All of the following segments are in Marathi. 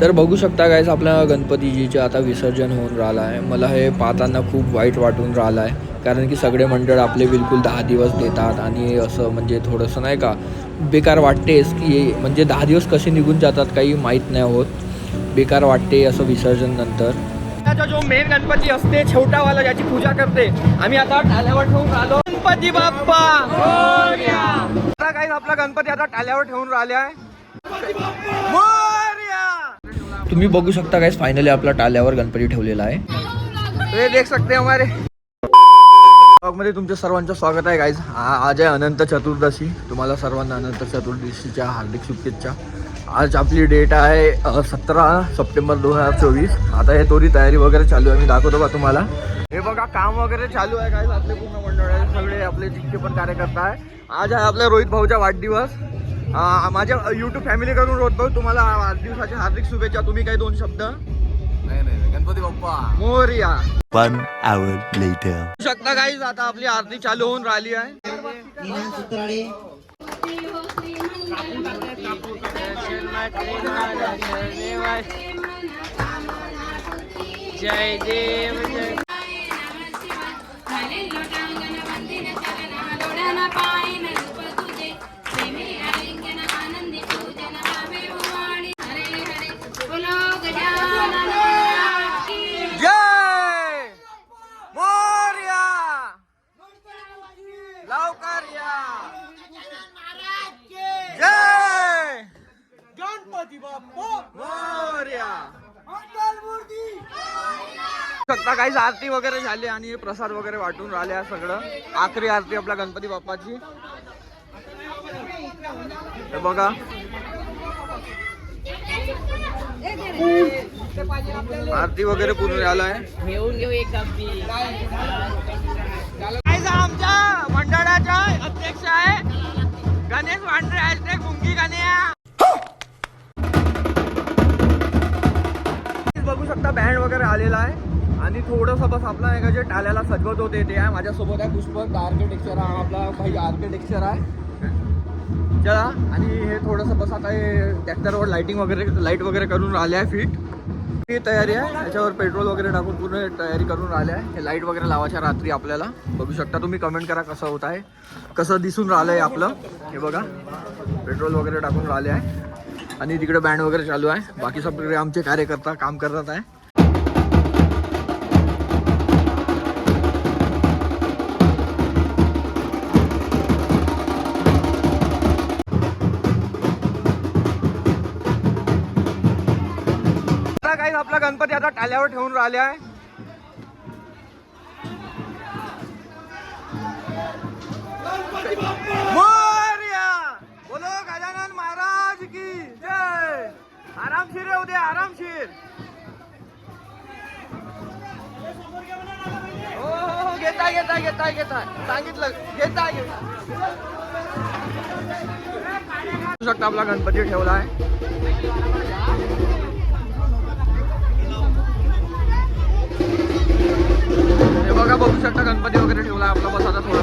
तर बघू शकता गाईज आपल्या गणपतीजीचे आता विसर्जन होऊन राहिलं आहे. मला हे पाहताना खूप वाईट वाटून राहिलं आहे, कारण की सगळे मंडळ आपले बिलकुल 10 दिवस देतात आणि असं म्हणजे थोडंसं नाही का बेकार वाटतेच की म्हणजे 10 दिवस कसे निघून जातात काही माहीत नाही होत. बेकार वाटते असं विसर्जन नंतर. जो मेन गणपती असते छोटावाला ज्याची पूजा करते आम्ही आता टाल्यावर ठेवून राहिलो. गणपती बाप्पा मोरया. आता काय आपला गणपती आता टाल्यावर ठेवून राहिले आहे. तुम्ही बघू शकता गाइस फायनली आपला टाल्यावर गणपती ठेवलेला आहे. हे देख सकते हमारे ब्लॉग मध्ये तुमच्या सर्वांचं स्वागत आहे गाइस. आज आहे अनंत चतुर्दशी. तुम्हाला सर्वांना अनंत चतुर्दशीच्या हार्दिक शुभेच्छा. आज आपली डेट आहे 17 सप्टेंबर 2024. आता हे थोडी तयारी वगैरे चालू आहे, मी दाखवतो का तुम्हाला. हे बघा काम वगैरे चालू आहे गाइस. आपले पूर्ण मंडळाचे सगळे आपले जितके पण कार्यकर्ता आहे. आज आहे आपल्या रोहित भाऊचा वाढदिवस. माझ्या यूट्यूब फॅमिली कडून रोहित भाऊ तुम्हाला वाढदिवसाच्या हार्दिक शुभेच्छा. तुम्ही काही दोन शब्द. नाही गणपती बाप्पा मोरया. 1 hour later. शकता गाइस आता आपली आरती चालू होऊन राहिली आहे. जय देव जय शकता काही आरती वगैरे झाली आणि प्रसाद वगैरे वाटून राहिले. सगळं आखरी आरती आपल्या गणपती बाप्पाची. हे बघा आरती वगैरे पूर्ण झालाय. आमच्या मंडळाचा अध्यक्ष आहे गणेश वांड्रे गुंगी गण्या. बघू शकता बँड वगैरे आलेला आहे आणि थोडंसं बस आपला नाही का जे टाल्याला सजवत होते ते आहे. माझ्यासोबत आहे पुष्पक आर्किटेक्चर हा आपला भाई आर्किटेक्चर आहे चला. आणि हे थोडंसं बस आता हे ट्रॅक्टरवर लाईट वगैरे करून राहिले आहे फिट. ही तयारी आहे. त्याच्यावर पेट्रोल वगैरे टाकून पूर्ण तयारी करून राहिले आहे. हे लाईट वगैरे लावायच्या रात्री आपल्याला. बघू शकता तुम्ही कमेंट करा कसं होत आहे, कसं दिसून राहिलं आहे आपलं. हे बघा पेट्रोल वगैरे टाकून राहिले आहे आणि तिकडे बँड वगैरे चालू आहे. बाकी सगळे आमचे कार्यकर्ता काम करत आहे. आपला गणपती आता टाल्यावर ठेवून राहिले आहे. मोरया. बोलो गजानन महाराज की जय. आरामशीर येऊ दे आरामशीर. हो घेताय सांगितलं घेताय. शकता आपला गणपती ठेवला आहे. हे बघा बघू शकता गणपती वगैरे ठेवला आपला. बस आता थोडा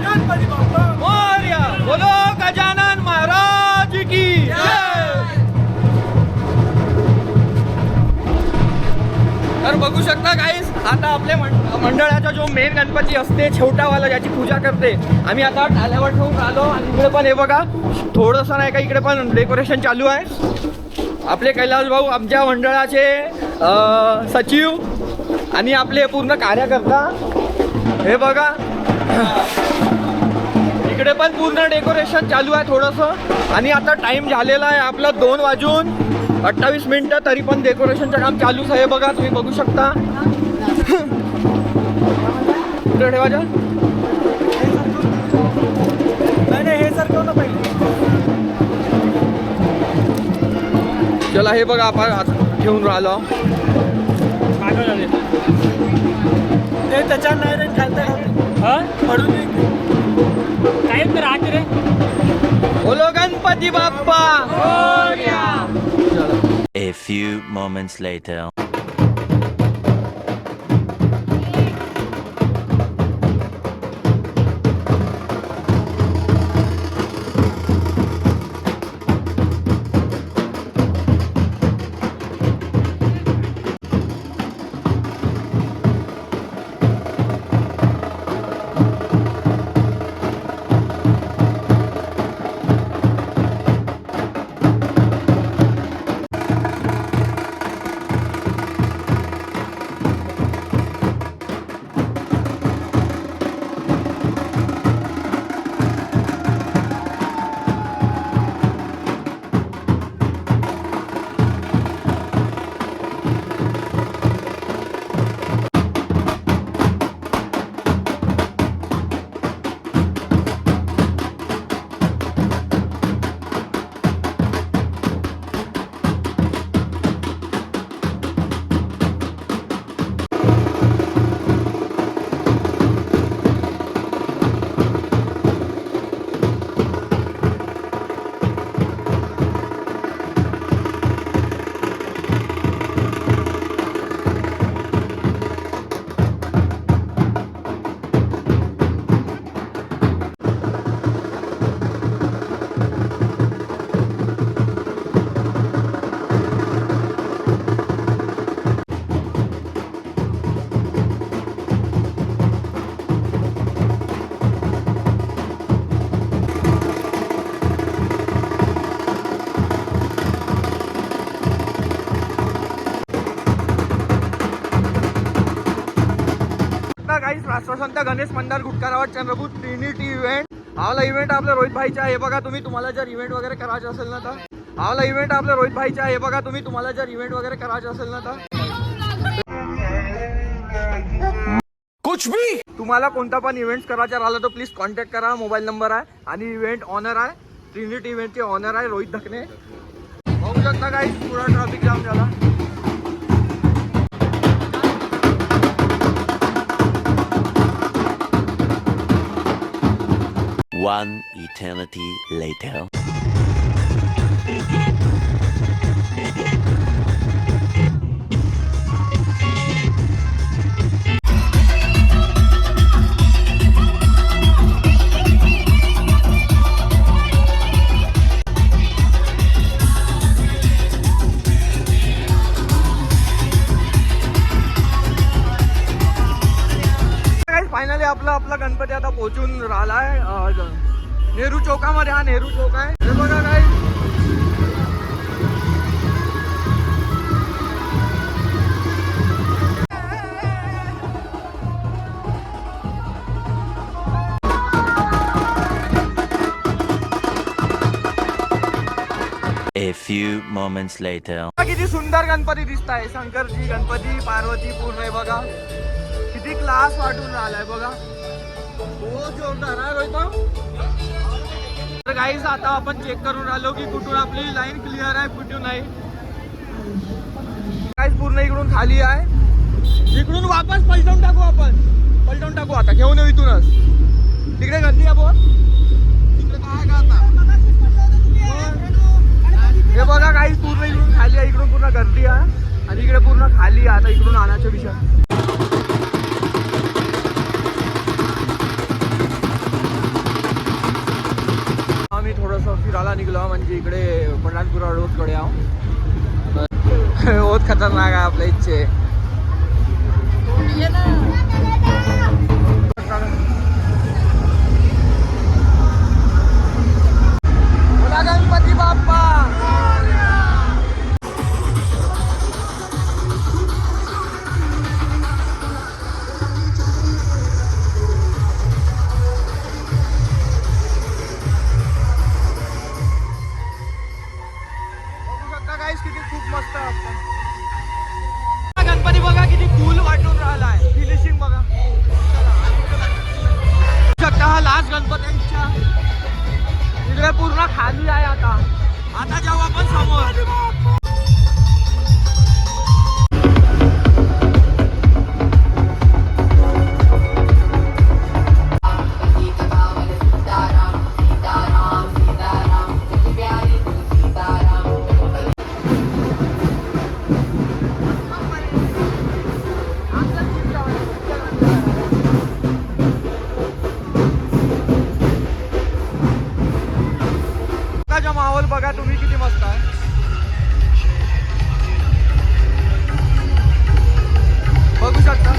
गणपती बाप्पा मोरया. बोलो गजानन महाराज की जय. तर बघू शकता गाईस आता आपल्या मंडळाचा जो मेन गणपती असते छोटावाला ज्याची पूजा करते आम्ही आता टाल्यावर ठेवून राहिलो. आणि इकडे पण हे बघा थोडंसं नाही का इकडे पण डेकोरेशन चालू आहे. आपले कैलास भाऊ आमच्या मंडळाचे सचिव आणि आपले पूर्ण कार्यकर्ता. हे बघा इकडे पण पूर्ण डेकोरेशन चालू आहे थोडंसं. आणि आता टाइम झालेला आहे आपला 2:28 तरी पण डेकोरेशनचं काम चालूच आहे. बघा तुम्ही बघू शकता. कुठे ठेवायचं नाही हे सर ना पाहिजे. चला हे बघा आपण घेऊन राहिलो. ते त्याच्या नाही रे पडून काय तर राहते रे. बोलो Ganpati Bappa Morya. A few moments later. राष्ट्रसंत गणेश मंडळ गुटकारावाड चंद्रपूर ट्रिनिटी इव्हेंट. आपला इव्हेंट आपल्या रोहित भाईचा आहे बघा. तुम्हाला जर इव्हेंट वगैरे करायचं असेल ना तर आपला इव्हेंट आपल्या रोहित भाईचा आहे बघा. तुम्हाला जर इव्हेंट वगैरे करायचं असेल ना तर कुछ भी तुम्हाला कोणता पण इव्हेंट करायचा राहिला तर प्लीज कॉन्टॅक्ट करा. मोबाईल नंबर आहे आणि इव्हेंट ऑनर आहे. ट्रिनिटी इव्हेंटचे ऑनर आहे रोहित धकने. बघू शकता काही पुरा ट्रॅफिक जाम झाला. One eternity later. फायनली आपला गणपती आता पोहोचून राहिलाय नेहरू चौकामध्ये. हा नेहरू चौक आहे. हे बघा काय A few moments later. किती सुंदर गणपती दिसत आहे. शंकरजी गणपती पार्वती पूर्ण आहे बघा. किती क्लास वाटून राहिलाय बघा. हो जोरदार आहे रोहित. तर गाईज आता आपण चेक करून राहिलो की कुठून आपली लाईन क्लिअर आहे कुठून नाही. गाईज पूर्ण इकडून खाली आहे. इकडून वापस पलटवून टाकू आपण. पलटवून टाकू आता. घेऊन येऊ इथूनच. तिकडे गर्दी आहे बोल. तिकडे काय का आता हे बघा गाईज पूर्ण इकडून खाली आहे. इकडून पूर्ण गर्दी आहे आणि इकडे पूर्ण खाली आहे. आता इकडून आणायचा विषय. आम्ही थोडंसं फिरायला निघलो म्हणजे इकडे पंढरपुरा रोडकडे आहो. बहुत खतरनाक आहे आपल्या इच्छे. बोला गणपती बाप्पा. किती खूप मस्त असतं. गणपती बघा किती कूल वाटून राहिलाय. फिनिशिंग बघा. शकता हा लास्ट गणपती इच्छा. इकडे पूर्ण खाली आहे. आता जाऊ आपण समोर. माहोल बघा तुम्ही किती मस्त आहे. बघू शकता.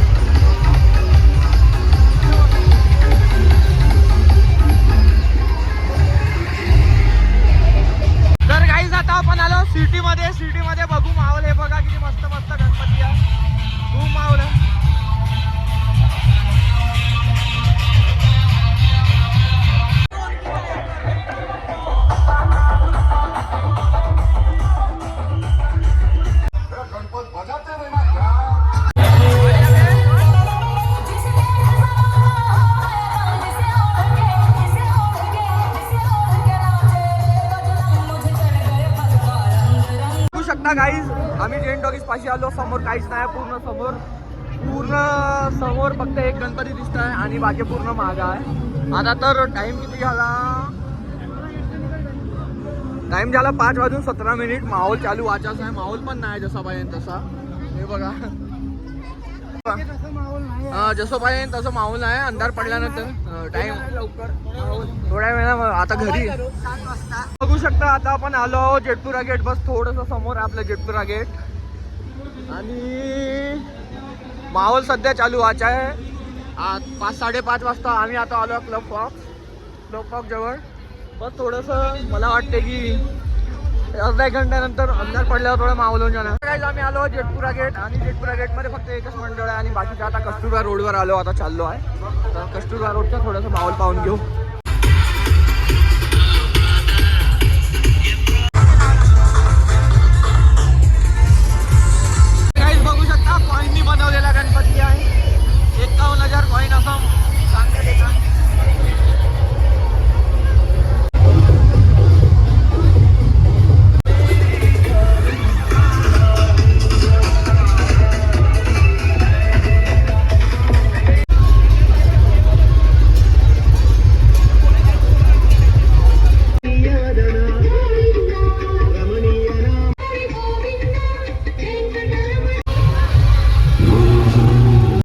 तर गाईज आता आपण आलो सिटी मध्ये बघू माहोल. हे बघा किती मस्त मस्त गणपती आहे. खूप माहोल आहे. गाईज आम्ही जेन टॉकीज पाशी आलो. समोर काहीच नाही. पूर्ण समोर फक्त एक गणपती दिसत आहे आणि बाकी पूर्ण माग आहे. आता तर टाइम किती झाला. टाइम झाला 5:17. माहोल चालू वाचायचा आहे. माहोल पण नाही जसा पाहिजे तसा. हे बघा जसं पाहिजे तसं माहोल आहे. अंधार पडल्यानंतर टाइम थोड्या वेळा आता घरी बघू शकता. आता आपण आलो जेटपुरा गेट. बस थोडंसं समोर आहे आपलं जेटपुरा गेट. आणि माहोल सध्या चालू व्हायचा आहे. 5-5:30 वाजता आम्ही आता आलो क्लब फॉक जवळ. बस थोडंसं मला वाटते की अर्धा एक घंट्यानंतर अंधार पडल्यावर थोडं मावळून जाणार. काही आम्ही आलो जेटपुरा गेट आणि जेटपुरा गेटमध्ये फक्त एकच मंडळ आहे आणि बाकीचं आता कस्तुरबा रोडवर आलो, आता चाललो आहे. तर कस्तुरबा रोडचं थोडंसं माहोल पाहून घेऊ. काही बघू शकता कॉईननी बनवलेला गणपती आहे. 51,000 कॉईन असं सांगण्यात येतं.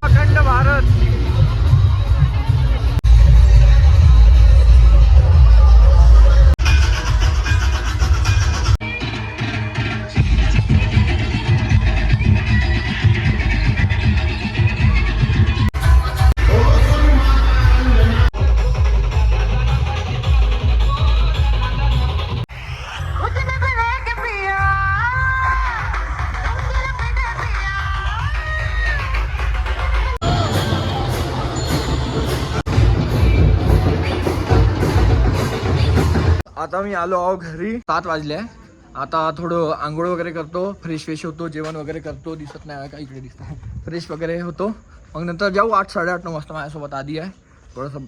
अखंड भारत. आता मी आलो आहो घरी. 7 वाजले. आता थोडं आंघोळ वगैरे करतो, फ्रेश होतो, जेवण वगैरे करतो. दिसत नाही का इकडे दिसतं. फ्रेश वगैरे होतो, मग नंतर जाऊ. 8, 8:30, 9 वाजता माझ्यासोबत आधी आहे. थोडंसं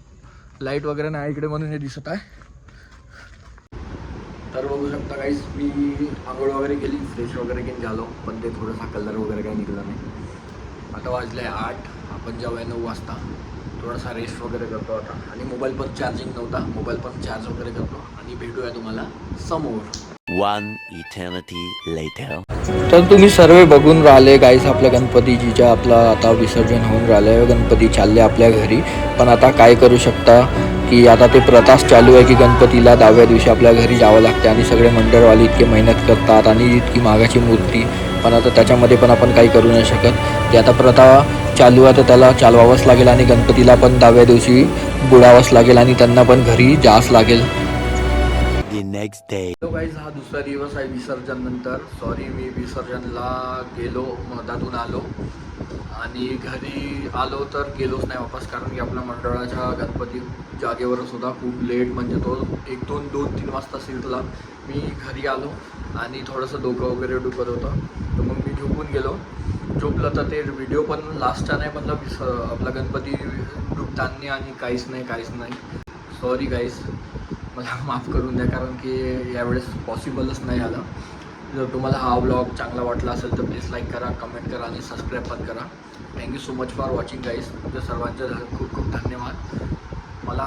लाईट वगैरे नाही इकडे म्हणून हे दिसत आहे. तर बघू शकता काहीच मी आंघोळ वगैरे केली, फ्रेश वगैरे घेऊन झालो, पण ते थोडासा कलर वगैरे काही निघाला नाही. आता वाजले 8, आपण जाऊया 9 वाजता. थोडासा रेस्ट वगैरे करतो आता आणि मोबाईल पण चार्जिंग नव्हता, मोबाईल पण चार्ज वगैरे करतो आणि भेटूया तुम्हाला समोर. 1 eternity later. तर तुम्ही सर्व बघून राहिले गाईस, आपल्या गणपतीजीच्या आपला आता विसर्जन होऊन राहिलं. गणपती चालले आपल्या घरी. पण आता काय करू शकता की आता ते प्रथाच चालू आहे की गणपतीला 10व्या दिवशी आपल्या घरी जावं लागते आणि सगळे मंडळवाले इतके मेहनत करतात आणि इतकी मागाची मूर्ती. पण आता त्याच्यामध्ये पण आपण काही करू नाही शकत. ती आता प्रथा चालू आहे तर त्याला चालवावंच लागेल आणि गणपतीला पण 10व्या दिवशी बुडावंच लागेल आणि त्यांना पण घरी जावंच लागेल. The next day. Hello guys, हा दुसरा दिवस आहे विसर्जन नंतर. सॉरी, मी विसर्जनला गेलो, मधातून आलो आणि घरी आलो तर गेलोच नाही वापस, कारण की आपल्या मंडळाच्या गणपती जागेवरच होता. खूप लेट, म्हणजे तो 1, 2, 2-3 वाजता शिरला. मी घरी आलो आणि थोडंसं डोकं वगैरे दुखत होतं, तर मग मी झोपून गेलो. झोपलं तर ते व्हिडिओ पण लास्टचा नाही बनला आपला गणपती डुबताना आणि काहीच नाही. सॉरी गाईज, मला माफ करून द्या, कारण की यावेळेस पॉसिबलच नाही झालं. जर तुम्हाला हा व्लॉग चांगला वाटला असेल तर प्लीज लाईक करा, कमेंट करा आणि सबस्क्राईब पण करा. Thank you so much for watching guys. तुमच्या सर्वांचे खूप धन्यवाद. मला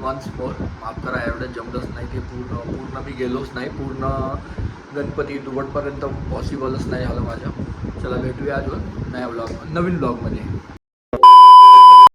वन्स मोर माफ करा, एवढं जमलंच नाही, ते पूर्ण मी गेलोच नाही. पूर्ण गणपती दुबटपर्यंत पॉसिबलच नाही झालं माझ्या. चला भेटूया अजून नवीन ब्लॉगमध्ये.